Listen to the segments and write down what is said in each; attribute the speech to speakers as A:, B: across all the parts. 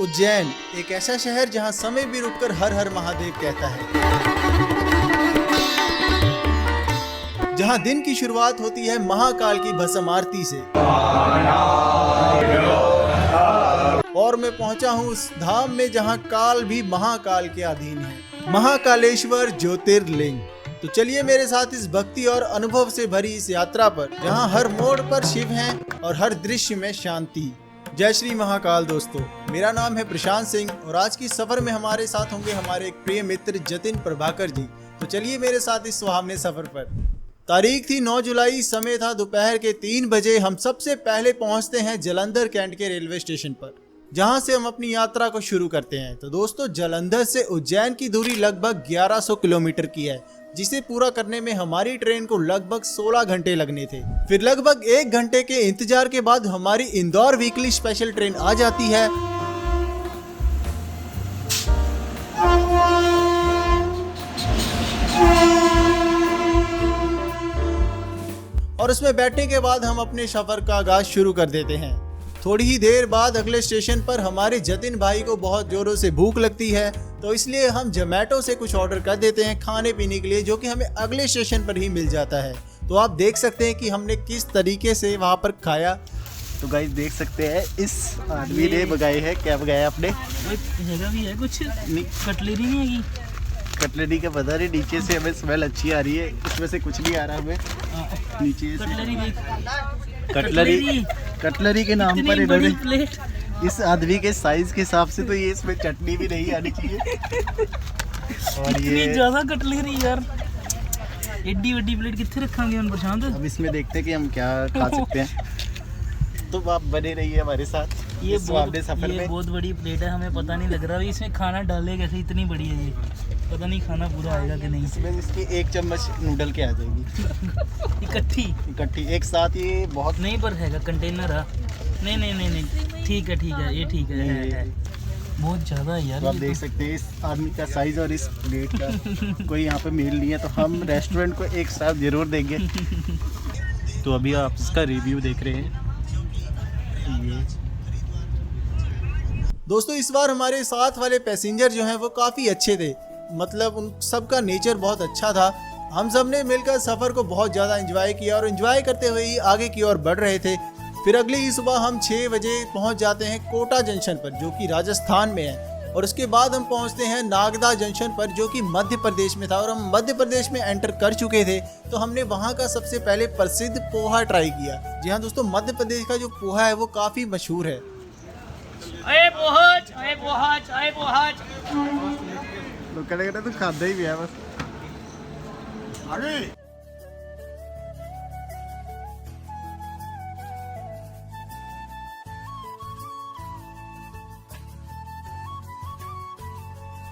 A: उज्जैन एक ऐसा शहर जहां समय भी रुककर हर हर महादेव कहता है, जहां दिन की शुरुआत होती है महाकाल की भस्म आरती से। और मैं पहुंचा हूं उस धाम में जहां काल भी महाकाल के अधीन है, महाकालेश्वर ज्योतिर्लिंग। तो चलिए मेरे साथ इस भक्ति और अनुभव से भरी इस यात्रा पर, जहां हर मोड़ पर शिव हैं और हर दृश्य में शांति। जय श्री महाकाल दोस्तों, मेरा नाम है प्रशांत सिंह और आज की सफर में हमारे साथ होंगे हमारे एक प्रिय मित्र जतिन प्रभाकर जी। तो चलिए मेरे साथ इस सुहावने सफर पर। तारीख थी 9 जुलाई, समय था दोपहर के 3 बजे। हम सबसे पहले पहुंचते हैं जालंधर कैंट के रेलवे स्टेशन पर, जहां से हम अपनी यात्रा को शुरू करते हैं। तो दोस्तों, जालंधर से उज्जैन की दूरी लगभग 1100 किलोमीटर की है, जिसे पूरा करने में हमारी ट्रेन को लगभग 16 घंटे लगने थे। फिर लगभग 1 घंटे के इंतजार के बाद हमारी इंदौर वीकली स्पेशल ट्रेन आ जाती है और उसमें बैठने के बाद हम अपने सफर का आगाज शुरू कर देते हैं। थोड़ी ही देर बाद अगले स्टेशन पर हमारे जतिन भाई को बहुत जोरों से भूख लगती है, तो इसलिए हम जोमेटो से कुछ ऑर्डर कर देते हैं खाने पीने के लिए, जो कि हमें अगले स्टेशन पर ही मिल जाता है। तो आप देख सकते हैं कि हमने किस तरीके से वहाँ पर खाया।
B: तो गाइस देख सकते हैं इस आदमी ने मंगाए है, क्या मंगाया आपने?
C: जगह भी है कुछ, कटलरी नहीं है की
B: कटलरी का पता नहीं, नीचे से हमें स्मेल अच्छी आ रही है, उसमें से कुछ नहीं आ रहा हमें नीचे से। कटलरी के नाम पर इन्होंने इस आदमी के साइज के हिसाब से तो ये इसमें चटनी भी नहीं आनी चाहिए। और ये
C: ज्यादा कटलरी यार, एड्डी वड्डी प्लेट कितने रखेंगे हम प्रशांत?
B: अब इसमें देखते हैं कि हम क्या खा सकते हैं। तो आप बने रहिए हमारे साथ
C: ये
B: सफर में।
C: बहुत बड़ी प्लेट है, हमें पता नहीं लग रहा है इसमें खाना डाले कैसे, इतनी बड़ी है ये, पता नहीं खाना पूरा आएगा कि नहीं।
B: इसमें इसकी 1 चम्मच नूडल के आ जाएगी इकट्ठी एक साथ। ये बहुत
C: नहीं पर हैगा कंटेनर है, नहीं ठीक है ये ठीक है। बहुत ज़्यादा है यार।
B: तो आप देख सकते हैं इस आदमी का साइज और इस प्लेट का कोई यहाँ पे मेल नहीं है, तो हम रेस्टोरेंट को एक साथ जरूर देंगे। तो अभी आप इसका रिव्यू देख रहे हैं।
A: दोस्तों, इस बार हमारे साथ वाले पैसेंजर जो हैं वो काफ़ी अच्छे थे, मतलब उन सबका नेचर बहुत अच्छा था। हम सब ने मिलकर सफ़र को बहुत ज़्यादा एंजॉय किया और एंजॉय करते हुए ही आगे की ओर बढ़ रहे थे। फिर अगली ही सुबह हम 6 बजे पहुंच जाते हैं कोटा जंक्शन पर, जो कि राजस्थान में है। और उसके बाद हम पहुंचते हैं नागदा जंक्शन पर, जो कि मध्य प्रदेश में था। और हम मध्य प्रदेश में एंटर कर चुके थे, तो हमने वहां का सबसे पहले प्रसिद्ध पोहा ट्राई किया। जी हाँ दोस्तों, मध्य प्रदेश का जो पोहा है वो काफ़ी मशहूर है।
B: तो करेगा तो खादा ही भी है बस।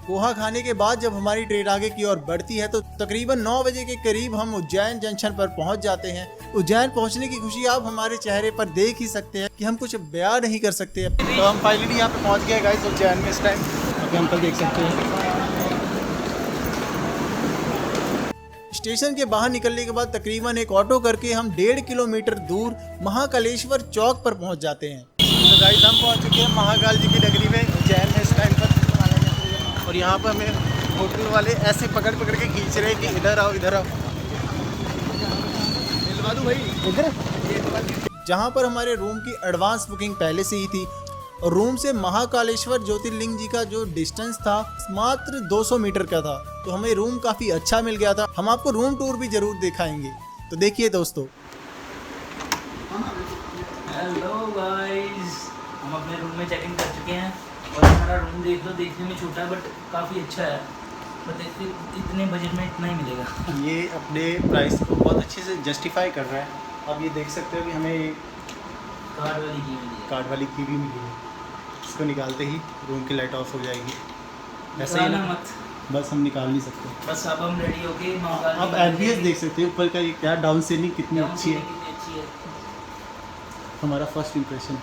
A: पोहा खाने के बाद जब हमारी ट्रेन आगे की ओर बढ़ती है, तो तकरीबन 9 बजे के करीब हम उज्जैन जंक्शन पर पहुंच जाते हैं। उज्जैन पहुंचने की खुशी आप हमारे चेहरे पर देख ही सकते हैं कि हम कुछ बयान नहीं कर सकते।
B: तो हम फाइनली यहाँ पे पहुँच गए गाइस उज्जैन में इस टाइम। अभी अंकल देख सकते हैं।
A: स्टेशन के बाहर निकलने के बाद तकरीबन एक ऑटो करके हम 1.5 किलोमीटर दूर महाकालेश्वर चौक पर पहुंच जाते हैं।
B: तो गाइस हम पहुंच चुके हैं महाकाल जी की नगरी में, उज्जैन में इस टाइम पर। और यहाँ पर हमें होटल वाले ऐसे पकड़ के खींच रहे हैं कि इधर आओ इधर आओ, मिलवा दूं भाई इधर।
A: जहाँ पर हमारे रूम की एडवांस बुकिंग पहले से ही थी और रूम से महाकालेश्वर ज्योतिर्लिंग जी का जो डिस्टेंस था मात्र 200 मीटर का था, तो हमें रूम काफ़ी अच्छा मिल गया था। हम आपको रूम टूर भी जरूर दिखाएंगे, तो देखिए दोस्तों।
C: हेलो गाइस, हम अपने रूम में चेक इन कर चुके हैं और हमारा रूम देख लो, देखने में छोटा है बट काफ़ी अच्छा है। बट इतने बजट में इतना ही मिलेगा।
B: ये अपने प्राइस को बहुत अच्छे से जस्टिफाई कर रहा है। अब ये देख सकते हो कि हमें कार्ड वाली की भी मिली है। इसको निकालते ही रूम की लाइट ऑफ हो जाएगी। ऐसा ही
C: मत,
B: बस हम निकाल नहीं सकते।
C: बस अब हम रेडी हो गए।
B: आप एम्बियंस देख सकते हैं ऊपर का, ये क्या डाउन सीलिंग कितनी अच्छी है। हमारा फर्स्ट इंप्रेशन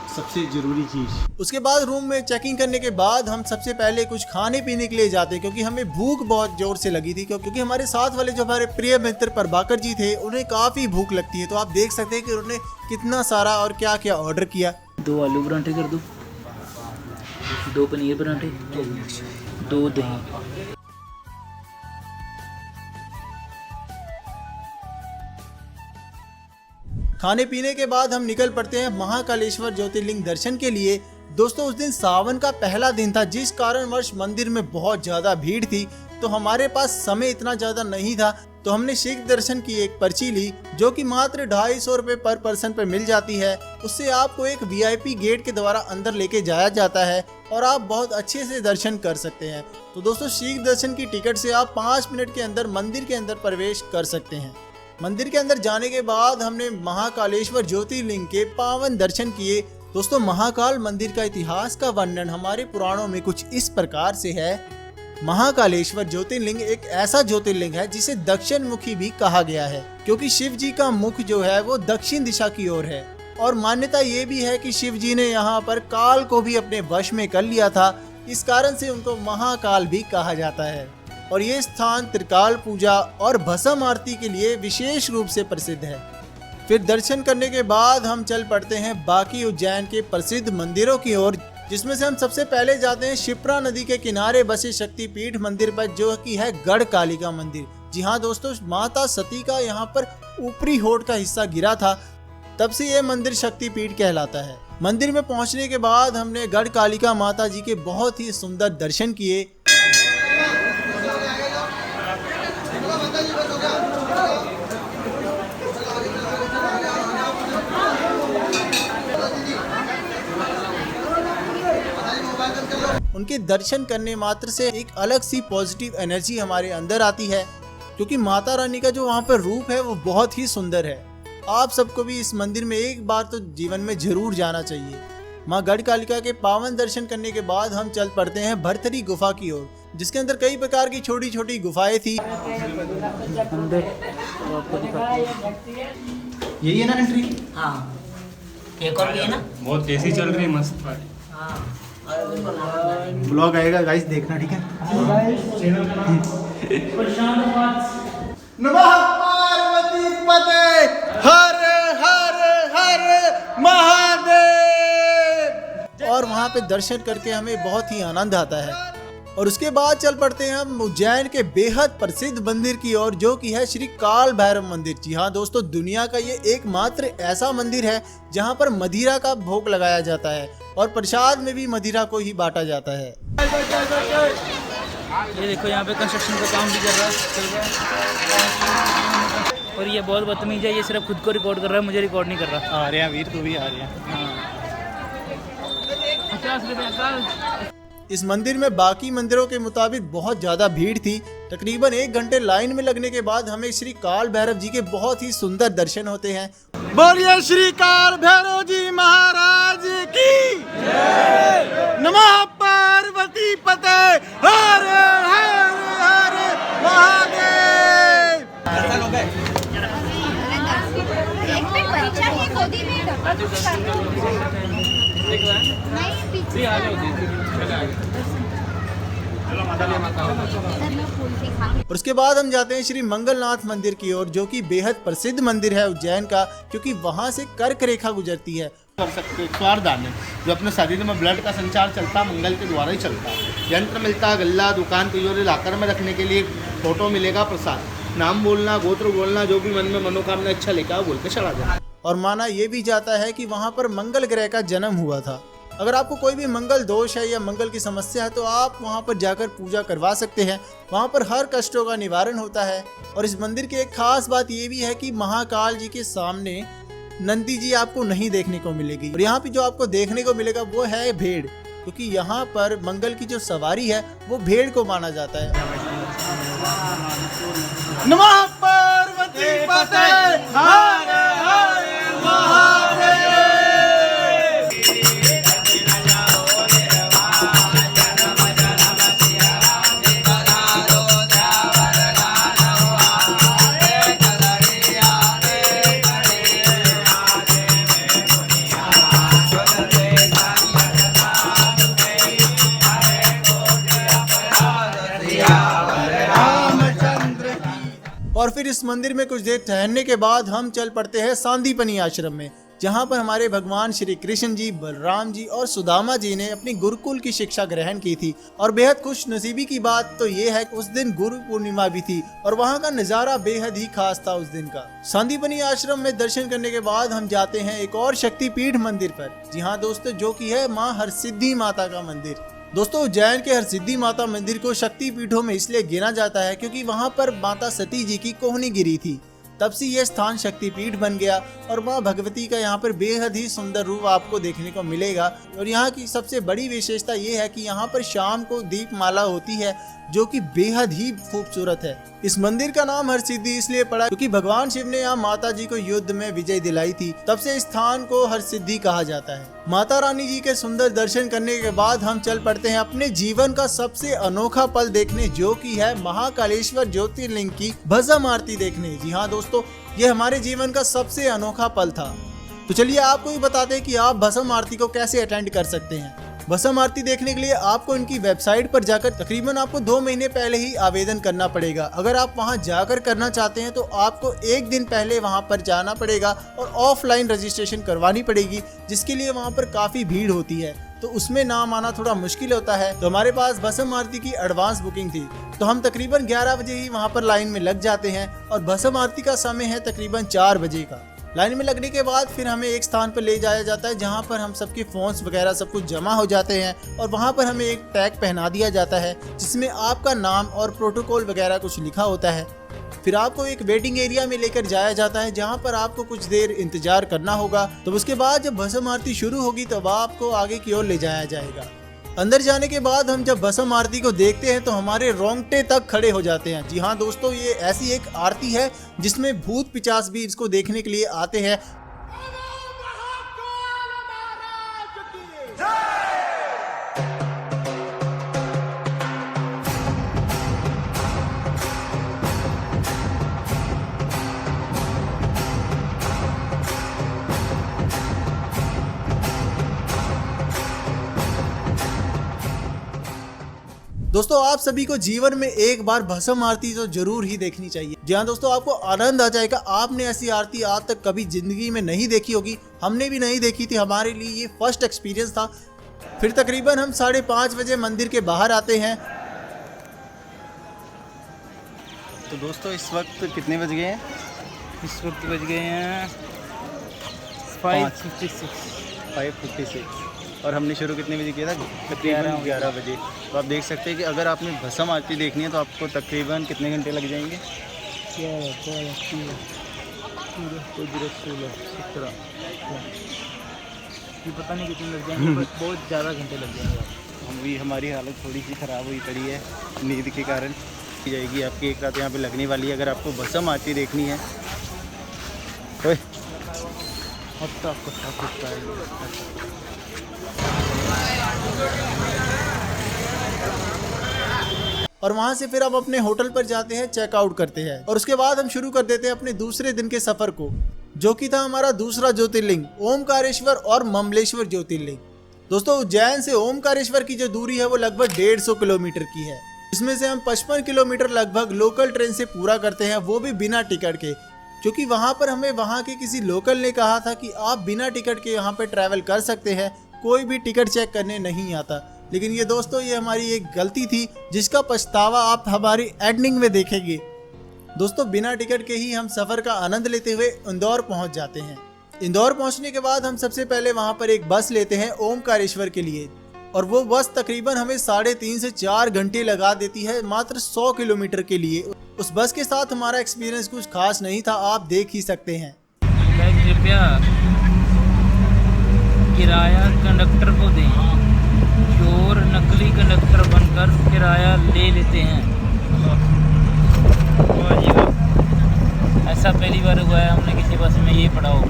B: सबसे जरूरी चीज़।
A: उसके बाद रूम में चेकिंग करने के बाद हम सबसे पहले कुछ खाने पीने के लिए जाते हैं, क्योंकि हमें भूख बहुत जोर से लगी थी। क्योंकि हमारे साथ वाले जो हमारे प्रिय मित्र प्रभाकर जी थे, उन्हें काफ़ी भूख लगती है। तो आप देख सकते हैं कि उन्होंने कितना सारा और क्या क्या ऑर्डर किया।
C: 2 आलू परांठे कर दो। 2 पनीर पराठे, 2 दही।
A: खाने पीने के बाद हम निकल पड़ते हैं महाकालेश्वर ज्योतिर्लिंग दर्शन के लिए। दोस्तों उस दिन सावन का पहला दिन था, जिस कारणवश मंदिर में बहुत ज्यादा भीड़ थी, तो हमारे पास समय इतना ज्यादा नहीं था, तो हमने शीघ्र दर्शन की एक पर्ची ली जो कि मात्र 250 रुपए पर पर्सन पर मिल जाती है। उससे आपको एक VIP गेट के द्वारा अंदर लेके जाया जाता है और आप बहुत अच्छे से दर्शन कर सकते हैं। तो दोस्तों शीघ्र दर्शन की टिकट से आप 5 मिनट के अंदर मंदिर के अंदर प्रवेश कर सकते हैं। मंदिर के अंदर जाने के बाद हमने महाकालेश्वर ज्योतिर्लिंग के पावन दर्शन किए। दोस्तों महाकाल मंदिर का इतिहास का वर्णन हमारे पुराणों में कुछ इस प्रकार से है। महाकालेश्वर ज्योतिर्लिंग एक ऐसा ज्योतिर्लिंग है जिसे दक्षिण मुखी भी कहा गया है, क्योंकि शिव जी का मुख जो है वो दक्षिण दिशा की ओर है। और मान्यता ये भी है कि शिव जी ने यहाँ पर काल को भी अपने वश में कर लिया था, इस कारण से उनको महाकाल भी कहा जाता है। और ये स्थान त्रिकाल पूजा और भस्म आरती के लिए विशेष रूप से प्रसिद्ध है। फिर दर्शन करने के बाद हम चल पड़ते हैं बाकी उज्जैन के प्रसिद्ध मंदिरों की ओर, जिसमें से हम सबसे पहले जाते हैं शिप्रा नदी के किनारे बसे शक्तिपीठ मंदिर पर, जो कि है गढ़ कालिका मंदिर। जी हाँ दोस्तों, माता सती का यहाँ पर ऊपरी होठ का हिस्सा गिरा था, तब से ये मंदिर शक्तिपीठ कहलाता है। मंदिर में पहुंचने के बाद हमने गढ़ कालिका माता जी के बहुत ही सुंदर दर्शन किए। उनके दर्शन करने मात्र से एक अलग सी पॉजिटिव एनर्जी हमारे अंदर आती है, क्योंकि माता रानी का जो वहाँ पर रूप है वो बहुत ही सुंदर है। आप सबको भी इस मंदिर में एक बार तो जीवन में जरूर जाना चाहिए। माँ गढ़ कालिका के पावन दर्शन करने के बाद हम चल पड़ते हैं भरथरी गुफा की ओर, जिसके अंदर कई प्रकार की छोटी छोटी गुफाएं थी।
B: यही है ना एंट्री?
C: हाँ, एक और भी है ना।
D: बहुत एसी चल रही है, मस्त।
B: ब्लॉग आएगा गाइस, देखना ठीक है।
A: नमः पार्वती पते हर हर हर महादेव। और वहाँ पे दर्शन करके हमें बहुत ही आनंद आता है। और उसके बाद चल पड़ते हैं हम उज्जैन के बेहद प्रसिद्ध मंदिर की ओर, जो कि है श्री काल भैरव मंदिर। जी हाँ दोस्तों, दुनिया का ये एकमात्र ऐसा मंदिर है जहाँ पर मदिरा का भोग लगाया जाता है और प्रसाद में भी मदिरा को ही बांटा जाता है।
C: ये देखो यहाँ पे कंस्ट्रक्शन का काम भी चल रहा है, और ये बहुत बदतमीज है, ये सिर्फ खुद को रिकॉर्ड कर रहा है, मुझे रिकॉर्ड नहीं कर रहा।
B: आ रहे हैं वीर, तू भी आ रहे हैं।
C: 50 रुपये का।
A: इस मंदिर में बाकी मंदिरों के मुताबिक बहुत ज्यादा भीड़ थी। तकरीबन 1 घंटे लाइन में लगने के बाद हमें श्री काल भैरव जी के बहुत ही सुंदर दर्शन होते हैं।
B: बोलिए श्री काल भैरव जी महाराज की नमः पार्वती पते हर हर हर महादेव।
E: परीक्षा है गोदी में
A: और उसके बाद हम जाते हैं श्री मंगलनाथ मंदिर की ओर, जो कि बेहद प्रसिद्ध मंदिर है उज्जैन का, क्योंकि वहां से कर्क रेखा गुजरती है।
B: कर सकते स्वारदान है, जो अपने शरीर में ब्लड का संचार चलता मंगल के द्वारा ही चलता है। यंत्र मिलता, गल्ला, दुकान, तिजोरी लाकर में रखने के लिए फोटो मिलेगा, प्रसाद, नाम बोलना, गोत्र बोलना, जो भी मन में मनोकामना इच्छा लेकर आप बोल के चला जाए।
A: और माना यह भी जाता है कि वहां पर मंगल ग्रह का जन्म हुआ था। अगर आपको कोई भी मंगल दोष है या मंगल की समस्या है तो आप वहां पर जाकर पूजा करवा सकते हैं। वहां पर हर कष्टों का निवारण होता है। और इस मंदिर की एक खास बात ये भी है कि महाकाल जी के सामने नंदी जी आपको नहीं देखने को मिलेगी, और यहाँ पे जो आपको देखने को मिलेगा वो है भेड़, क्योंकि यहाँ पर मंगल की जो सवारी है वो भेड़ को माना जाता है।
B: नमः पार्वती पते हर हर महादेव।
A: और फिर इस मंदिर में कुछ देर ठहरने के बाद हम चल पड़ते हैं सांदीपनी आश्रम में, जहाँ पर हमारे भगवान श्री कृष्ण जी, बलराम जी और सुदामा जी ने अपनी गुरुकुल की शिक्षा ग्रहण की थी। और बेहद खुश नसीबी की बात तो ये है कि उस दिन गुरु पूर्णिमा भी थी और वहाँ का नज़ारा बेहद ही खास था उस दिन का। सांदीपनी आश्रम में दर्शन करने के बाद हम जाते हैं एक और शक्तिपीठ मंदिर पर। जी हाँ दोस्तों, जो कि है माँ हरसिद्धि माता का मंदिर। दोस्तों, उज्जैन के हरसिद्धि माता मंदिर को शक्ति पीठों में इसलिए गिना जाता है क्योंकि वहाँ पर माता सती जी की कोहनी गिरी थी। तब से यह स्थान शक्तिपीठ बन गया और माँ भगवती का यहाँ पर बेहद ही सुंदर रूप आपको देखने को मिलेगा। और यहाँ की सबसे बड़ी विशेषता ये है कि यहाँ पर शाम को दीपमाला होती है जो कि बेहद ही खूबसूरत है। इस मंदिर का नाम हरसिद्धि इसलिए पड़ा क्योंकि भगवान शिव ने यहाँ माता जी को युद्ध में विजय दिलाई थी, तब से इस स्थान को हरसिद्धि कहा जाता है। माता रानी जी के सुंदर दर्शन करने के बाद हम चल पड़ते हैं अपने जीवन का सबसे अनोखा पल देखने, जो कि है महाकालेश्वर ज्योतिर्लिंग की भस्म आरती देखने। जी हाँ दोस्तों, ये हमारे जीवन का सबसे अनोखा पल था। तो चलिए आपको भी बताते हैं कि आप भस्म आरती को कैसे अटेंड कर सकते हैं। भस्म आरती देखने के लिए आपको इनकी वेबसाइट पर जाकर तकरीबन आपको 2 महीने पहले ही आवेदन करना पड़ेगा। अगर आप वहां जाकर करना चाहते हैं तो आपको 1 दिन पहले वहां पर जाना पड़ेगा और ऑफलाइन रजिस्ट्रेशन करवानी पड़ेगी, जिसके लिए वहां पर काफ़ी भीड़ होती है, तो उसमें नाम आना थोड़ा मुश्किल होता है। तो हमारे पास भस्म आरती की एडवांस बुकिंग थी, तो हम तकरीबन 11 बजे ही वहां पर लाइन में लग जाते हैं और भस्म आरती का समय है तकरीबन 4 बजे का। लाइन में लगने के बाद फिर हमें एक स्थान पर ले जाया जाता है जहां पर हम सबके फोन्स वगैरह सब कुछ जमा हो जाते हैं और वहां पर हमें एक टैग पहना दिया जाता है जिसमें आपका नाम और प्रोटोकॉल वगैरह कुछ लिखा होता है। फिर आपको एक वेटिंग एरिया में लेकर जाया जाता है जहां पर आपको कुछ देर इंतजार करना होगा। तो उसके बाद जब भस्म आरती शुरू होगी तब आपको आगे की ओर ले जाया जाएगा। अंदर जाने के बाद हम जब भस्म आरती को देखते हैं तो हमारे रोंगटे तक खड़े हो जाते हैं। जी हाँ दोस्तों, ये ऐसी एक आरती है जिसमें भूत पिशाच भी इसको देखने के लिए आते हैं। दोस्तों, आप सभी को जीवन में एक बार भस्म आरती तो जरूर ही देखनी चाहिए। जी हाँ दोस्तों, आपको आनंद आ जाएगा। आपने ऐसी आरती आज तक कभी जिंदगी में नहीं देखी होगी, हमने भी नहीं देखी थी। हमारे लिए ये फर्स्ट एक्सपीरियंस था। फिर तकरीबन हम 5:30 बजे मंदिर के बाहर आते हैं।
D: तो दोस्तों, इस वक्त कितने बज गए हैं?
C: इस वक्त बज गए हैं 5:56।
D: 5:56 और हमने शुरू कितने बजे किया था? तकरीबन 11 बजे। तो आप देख सकते हैं कि अगर आपने भस्म आरती देखनी है तो आपको तकरीबन कितने घंटे लग जाएंगे?
C: 17 पता नहीं कितने लग जाएंगे, बहुत ज़्यादा घंटे लग जाएंगे।
D: हमारी हालत थोड़ी सी ख़राब हुई पड़ी है नींद के कारण। की जाएगी आपकी एक रात यहाँ पे लगने वाली है अगर आपको भस्म आरती देखनी है।
A: और वहां से फिर हम अपने होटल पर जाते हैं, चेकआउट करते हैं और उसके बाद हम शुरू कर देते हैं अपने दूसरे दिन के सफर को, जो कि था हमारा दूसरा ज्योतिर्लिंग ओमकारेश्वर और ममलेश्वर ज्योतिर्लिंग। दोस्तों, उज्जैन से ओमकारेश्वर की जो दूरी है वो लगभग 150 किलोमीटर की है। इसमें से हम 55 किलोमीटर लगभग लोकल ट्रेन से पूरा करते हैं, वो भी बिना टिकट के, क्योंकि वहाँ पर हमें वहाँ के किसी लोकल ने कहा था कि आप बिना टिकट के यहाँ पर ट्रैवल कर सकते हैं, कोई भी टिकट चेक करने नहीं आता। लेकिन ये दोस्तों, ये हमारी एक गलती थी जिसका पछतावा आप हमारी एंडिंग में देखेंगे। दोस्तों, बिना टिकट के ही हम सफ़र का आनंद लेते हुए इंदौर पहुंच जाते हैं। इंदौर पहुंचने के बाद हम सबसे पहले वहां पर एक बस लेते हैं ओमकारेश्वर के लिए, और वो बस तकरीबन हमें 3.5 से 4 घंटे लगा देती है मात्र 100 किलोमीटर के लिए। उस बस के साथ हमारा एक्सपीरियंस कुछ खास नहीं था, आप देख ही सकते हैं।
C: कृपया किराया कंडक्टर को दें, चोर नकली कंडक्टर बनकर किराया ले लेते हैं। ऐसा पहली बार हुआ है, हमने किसी बस में ये पढ़ा हो।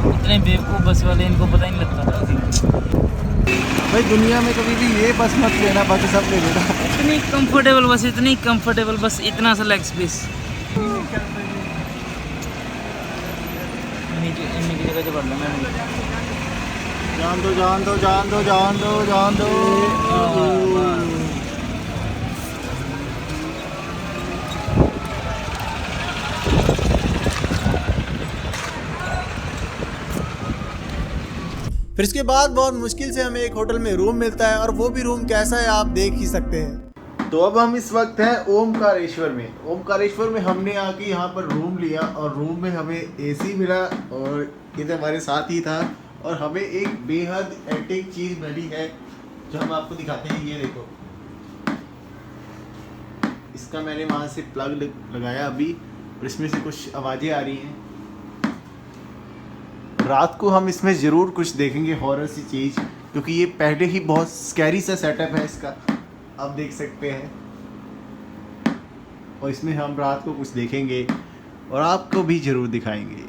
C: इतने बेवकूफ़ बस वाले, इनको पता ही नहीं लगता।
D: भाई, दुनिया में कभी भी ये बस मत लेना, बाकी सब ले लेना।
C: इतनी कंफर्टेबल बस, इतनी कंफर्टेबल बस, इतना सा लेग स्पेस। नीचे की जगह से पढ़ लेना।
D: जान दो, जान दो, जान दो, जान दो, जान दो।
A: फिर इसके बाद बहुत मुश्किल से हमें एक होटल में रूम मिलता है और वो भी रूम कैसा है आप देख ही सकते हैं। तो अब हम इस वक्त हैं ओमकारेश्वर में। ओमकारेश्वर में हमने आके यहाँ पर रूम लिया और रूम में हमें एसी मिला और ये तो हमारे साथ ही था और हमें एक बेहद एंटीक चीज़ मिली है जो हम आपको दिखाते हैं। ये देखो, इसका मैंने वहाँ से प्लग लगाया अभी और इसमें से कुछ आवाज़ें आ रही हैं। रात को हम इसमें ज़रूर कुछ देखेंगे हॉरर सी चीज़, क्योंकि ये पहले ही बहुत स्कैरी सा सेटअप है इसका, आप देख सकते हैं। और इसमें हम रात को कुछ देखेंगे और आपको भी ज़रूर दिखाएंगे।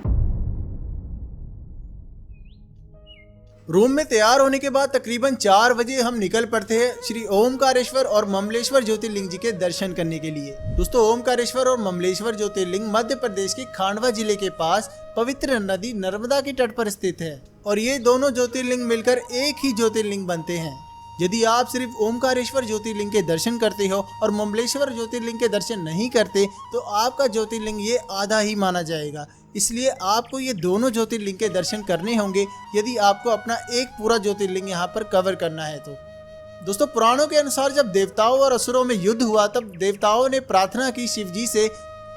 A: रूम में तैयार होने के बाद तकरीबन 4 बजे हम निकल पड़ते हैं श्री ओमकारेश्वर और ममलेश्वर ज्योतिर्लिंग जी के दर्शन करने के लिए। दोस्तों, ओमकारेश्वर और ममलेश्वर ज्योतिर्लिंग मध्य प्रदेश के खांडवा जिले के पास पवित्र नदी नर्मदा के तट पर स्थित है और ये दोनों ज्योतिर्लिंग मिलकर एक ही ज्योतिर्लिंग बनते हैं। यदि आप सिर्फ ओमकारेश्वर ज्योतिर्लिंग के दर्शन करते हो और ममलेश्वर ज्योतिर्लिंग के दर्शन नहीं करते तो आपका ज्योतिर्लिंग ये आधा ही माना जाएगा। इसलिए आपको ये दोनों ज्योतिर्लिंग के दर्शन करने होंगे यदि आपको अपना एक पूरा ज्योतिर्लिंग यहाँ पर कवर करना है तो। दोस्तों, पुराणों के अनुसार जब देवताओं और असुरों में युद्ध हुआ तब देवताओं ने प्रार्थना की शिव जी से,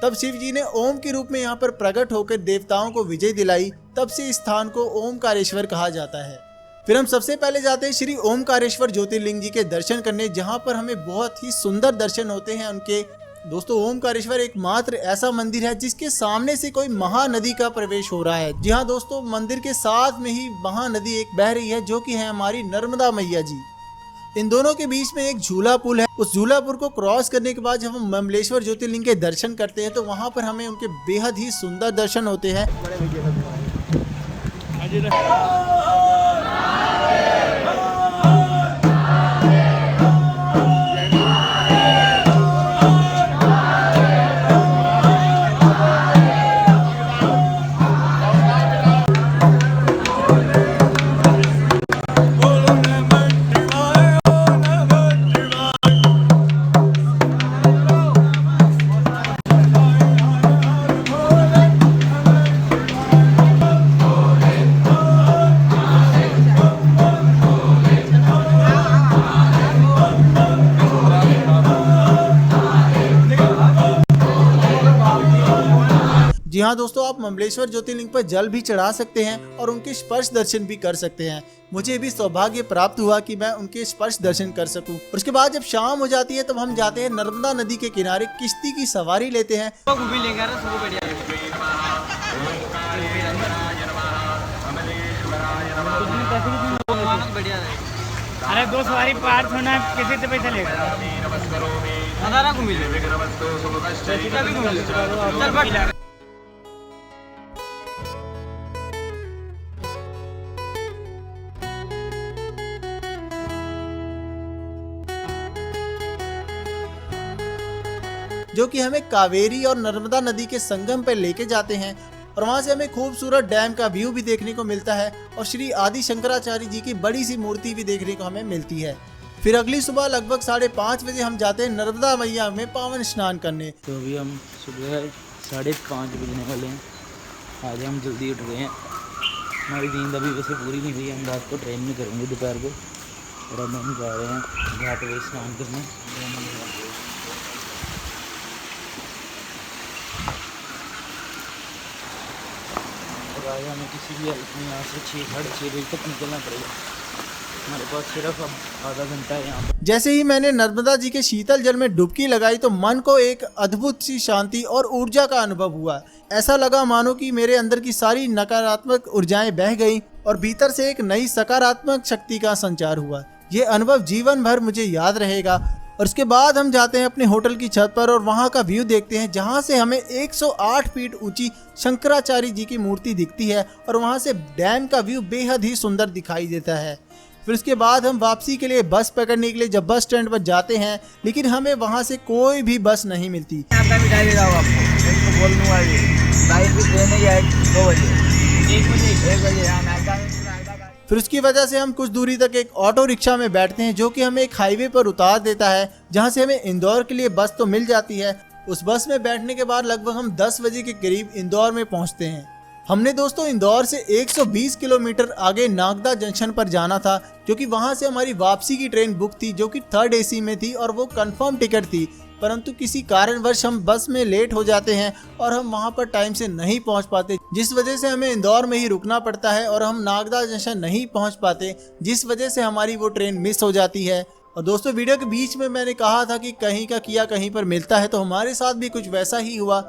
A: तब शिव जी ने ओम के रूप में यहाँ पर प्रकट होकर देवताओं को विजय दिलाई। तब से इस स्थान को ओमकारेश्वर कहा जाता है। फिर हम सबसे पहले जाते हैं श्री ओमकारेश्वर ज्योतिर्लिंग जी के दर्शन करने, जहाँ पर हमें बहुत ही सुंदर दर्शन होते हैं उनके। दोस्तों, ओमकारेश्वर एकमात्र ऐसा मंदिर है जिसके सामने से कोई महानदी का प्रवेश हो रहा है। जी हाँ दोस्तों, मंदिर के साथ में ही महानदी एक बह रही है जो कि है हमारी नर्मदा मैया जी। इन दोनों के बीच में एक झूला पुल है। उस झूला पुल को क्रॉस करने के बाद जब हम ममलेश्वर ज्योतिर्लिंग के दर्शन करते हैं तो वहाँ पर हमें उनके बेहद ही सुंदर दर्शन होते हैं। जी हाँ दोस्तों, आप ममलेश्वर ज्योतिर्लिंग पर जल भी चढ़ा सकते हैं और उनके स्पर्श दर्शन भी कर सकते हैं। मुझे भी सौभाग्य प्राप्त हुआ कि मैं उनके स्पर्श दर्शन कर सकूं। और उसके बाद जब शाम हो जाती है तब हम जाते हैं नर्मदा नदी के किनारे, किश्ती की सवारी लेते हैं।
F: अरे 2 सवारी पार होना किसी से पैसा लेगा।
A: जो कि हमें कावेरी और नर्मदा नदी के संगम पर लेके जाते हैं और वहाँ से हमें खूबसूरत डैम का व्यू भी देखने को मिलता है और श्री आदि शंकराचार्य जी की बड़ी सी मूर्ति भी देखने को हमें मिलती है। फिर अगली सुबह लगभग 5:30 बजे हम जाते हैं नर्मदा मैया में पावन स्नान करने।
C: तो अभी हम सुबह 5:30 बजने वाले हैं। आज हम जल्दी उठ गए हैं। हमारी नींद अभी वैसे पूरी नहीं हुई, हम रात को ट्रेन में करेंगे दोपहर को। और अब हम जा रहे हैं घाट पे स्नान करने। आज हमें किसी भी हालत में यहाँ से 6-6:30 बजे तक निकलना पड़ेगा। हमारे पास सिर्फ अब आधा घंटा है यहाँ पर।
A: जैसे ही मैंने नर्मदा जी के शीतल जल में डुबकी लगाई तो मन को एक अद्भुत सी शांति और ऊर्जा का अनुभव हुआ। ऐसा लगा मानो कि मेरे अंदर की सारी नकारात्मक ऊर्जाएं बह गईं और भीतर से एक नई सकारात्मक शक्ति का संचार हुआ। ये अनुभव जीवन भर मुझे याद रहेगा। और उसके बाद हम जाते हैं अपने होटल की छत पर और वहाँ का व्यू देखते हैं, जहाँ से हमें 108 फीट ऊंची शंकराचार्य जी की मूर्ति दिखती है और वहाँ से डैम का व्यू बेहद ही सुंदर दिखाई देता है। फिर उसके बाद हम वापसी के लिए बस पकड़ने के लिए जब बस स्टैंड पर जाते हैं, लेकिन हमें वहाँ से कोई भी बस नहीं मिलती। फिर उसकी वजह से हम कुछ दूरी तक एक ऑटो रिक्शा में बैठते हैं जो कि हमें एक हाईवे पर उतार देता है, जहां से हमें इंदौर के लिए बस तो मिल जाती है। उस बस में बैठने के बाद लगभग हम 10 बजे के करीब इंदौर में पहुंचते हैं। हमने दोस्तों इंदौर से 120 किलोमीटर आगे नागदा जंक्शन पर जाना था, क्योंकि वहां से हमारी वापसी की ट्रेन बुक थी जो कि 3rd AC में थी और वो कंफर्म टिकट थी। परंतु किसी कारणवश हम बस में लेट हो जाते हैं और हम वहां पर टाइम से नहीं पहुंच पाते, जिस वजह से हमें इंदौर में ही रुकना पड़ता है और हम नागदा जंक्शन नहीं पहुंच पाते, जिस वजह से हमारी वो ट्रेन मिस हो जाती है। और दोस्तों वीडियो के बीच में मैंने कहा था कि कहीं का किया कहीं पर मिलता है, तो हमारे साथ भी कुछ वैसा ही हुआ।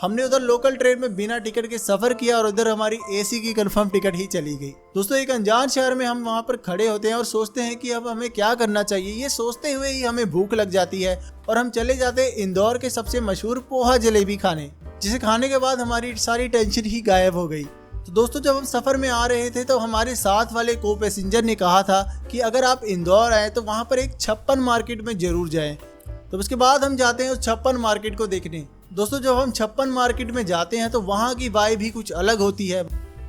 A: हमने उधर लोकल ट्रेन में बिना टिकट के सफर किया और उधर हमारी AC की कंफर्म टिकट ही चली गई। दोस्तों एक अनजान शहर में हम वहां पर खड़े होते हैं और सोचते हैं कि अब हमें क्या करना चाहिए। ये सोचते हुए ही हमें भूख लग जाती है और हम चले जाते हैं इंदौर के सबसे मशहूर पोहा जलेबी खाने, जिसे खाने के बाद हमारी सारी टेंशन ही गायब हो गई। तो दोस्तों जब हम सफर में आ रहे थे तो हमारे साथ वाले को पैसेंजर ने कहा था कि अगर आप इंदौर आए तो वहाँ पर एक 56 मार्केट में जरूर जाएं। तो उसके बाद हम जाते हैं उस 56 मार्केट को देखने। दोस्तों जब हम 56 मार्केट में जाते हैं तो वहाँ की वाइब भी कुछ अलग होती है।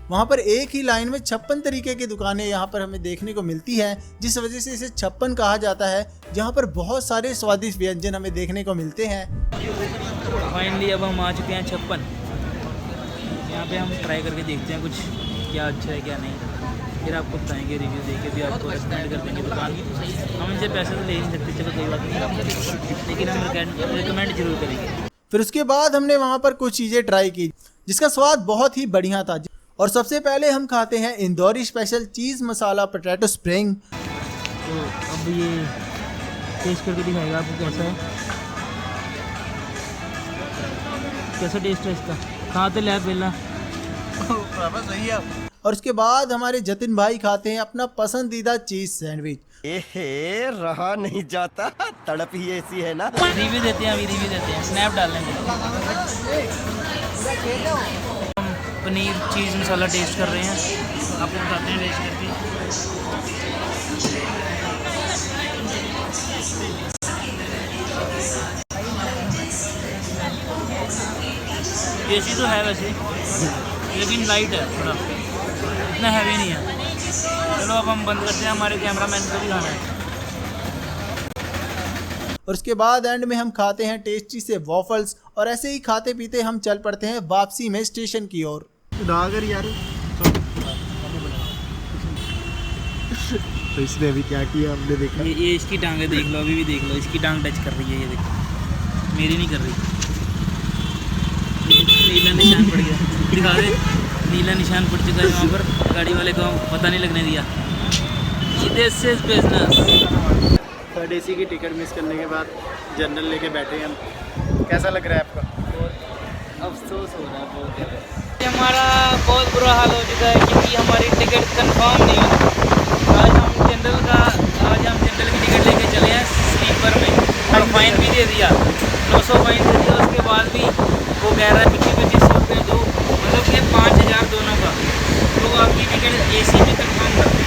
A: वहाँ पर एक ही लाइन में 56 तरीके की दुकानें यहाँ पर हमें देखने को मिलती हैं, जिस वजह से इसे 56 कहा जाता है, जहाँ पर बहुत सारे स्वादिष्ट व्यंजन हमें देखने को मिलते हैं।
C: फाइनली अब हम आ चुके हैं 56। यहाँ पे हम ट्राई करके देखते हैं कुछ क्या अच्छा है क्या नहीं, फिर आपको बताएंगे, रिव्यू देके भी आपको रेकमेंड कर देंगे दुकान की। हम इनसे पैसे तो ले नहीं सकते, चलो कोई बात नहीं, लेकिन हम रिकमेंड जरूर करेंगे।
A: फिर उसके बाद हमने वहाँ पर कुछ चीज़ें ट्राई की जिसका स्वाद बहुत ही बढ़िया था। और सबसे पहले हम खाते हैं इंदौरी स्पेशल चीज़ मसाला पोटैटो स्प्रिंग।
C: तो अब ये टेस्ट करके दिखाएगा आपको कैसा है, कैसा टेस्ट है इसका। खाते ले पहला
A: सही है। और उसके बाद हमारे जतिन भाई खाते हैं अपना पसंदीदा चीज़ सैंडविच।
G: एहे रहा नहीं जाता, तड़प ही ऐसी है ना।
C: रिव्यू देते हैं, अभी रिव्यू देते हैं, स्नैप डाल लेंगे। हम पनीर चीज़ मसाला टेस्ट कर रहे हैं, आपको बताते हैं टेस्ट करके। टेस्टी तो है वैसे, लेकिन लाइट है थोड़ा, इतना हैवी नहीं है। चलो अब हम बंद करते हैं, हमारे कैमरामैन को भी खाना है।
A: और उसके बाद एंड में हम खाते हैं टेस्टी से वॉफल्स, और ऐसे ही खाते पीते हम चल पड़ते हैं वापसी में स्टेशन की ओर।
D: डागर यार तो इसने अभी क्या किया हमने देखा।
C: ये इसकी टांगें देख लो, अभी भी देख लो, इसकी टांग टच कर रही है, ये देखो, मेरी नहीं कर रही। नीला निशान पड़ गया, दिखा दे, नीला निशान पड़ चुका है वहाँ पर, गाड़ी वाले को पता नहीं लगने दिया। This is business.
D: 3rd AC की टिकट मिस करने के बाद जनरल लेके बैठे हैं हम। कैसा लग रहा है आपका?
C: अफसोस हो रहा है बहुत ज़्यादा। हमारा बहुत बुरा हाल हो चुका है क्योंकि हमारी टिकट कंफर्म नहीं हुई। आज हम जनरल की टिकट लेके चले हैं स्लीपर में और फाइन भी दे दिया, 900 फाइन दे दिया। उसके बाद भी वो कह रहा है 2500 रुपये दो, मतलब कि 5000 दोनों का, तो आपकी टिकट AC में कंफर्म कर दी।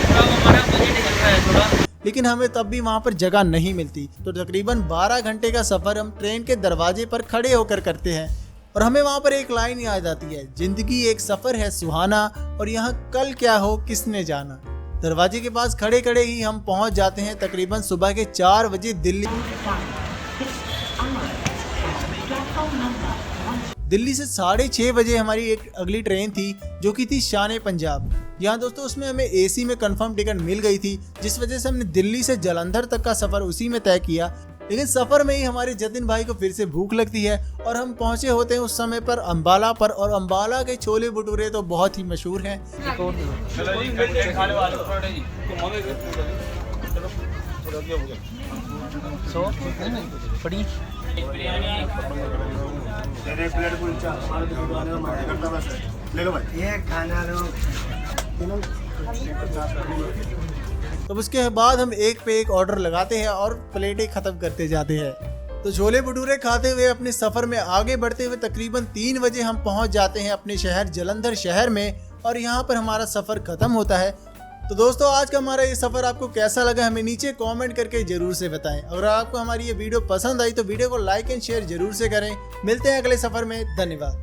C: तो अब हमारा बजट चल रहा है थोड़ा,
A: लेकिन हमें तब भी वहाँ पर जगह नहीं मिलती, तो तकरीबन 12 घंटे का सफ़र हम ट्रेन के दरवाजे पर खड़े होकर करते हैं। और हमें वहाँ पर एक लाइन याद आती है, जिंदगी एक सफ़र है सुहाना और यहाँ कल क्या हो किसने जाना। दरवाजे के पास खड़े खड़े ही हम पहुँच जाते हैं तकरीबन सुबह के 4 बजे दिल्ली से 6:30 बजे हमारी एक अगली ट्रेन थी जो कि थी शान पंजाब। यहाँ दोस्तों उसमें हमें AC में कंफर्म टिकट मिल गई थी, जिस वजह से हमने दिल्ली से जालंधर तक का सफ़र उसी में तय किया। लेकिन सफ़र में ही हमारे जतिन भाई को फिर से भूख लगती है और हम पहुँचे होते हैं उस समय पर अम्बाला पर, और अम्बाला के छोले भटूरे तो बहुत ही मशहूर हैं। तो उसके बाद हम एक पे एक ऑर्डर लगाते हैं और प्लेटें ख़त्म करते जाते हैं। तो छोले भटूरे खाते हुए अपने सफ़र में आगे बढ़ते हुए तकरीबन 3 बजे हम पहुंच जाते हैं अपने शहर जालंधर शहर में, और यहाँ पर हमारा सफ़र ख़त्म होता है। तो दोस्तों आज का हमारा ये सफ़र आपको कैसा लगा हमें नीचे कमेंट करके ज़रूर से बताएं। अगर आपको हमारी ये वीडियो पसंद आई तो वीडियो को लाइक एंड शेयर ज़रूर से करें। मिलते हैं अगले सफ़र में, धन्यवाद।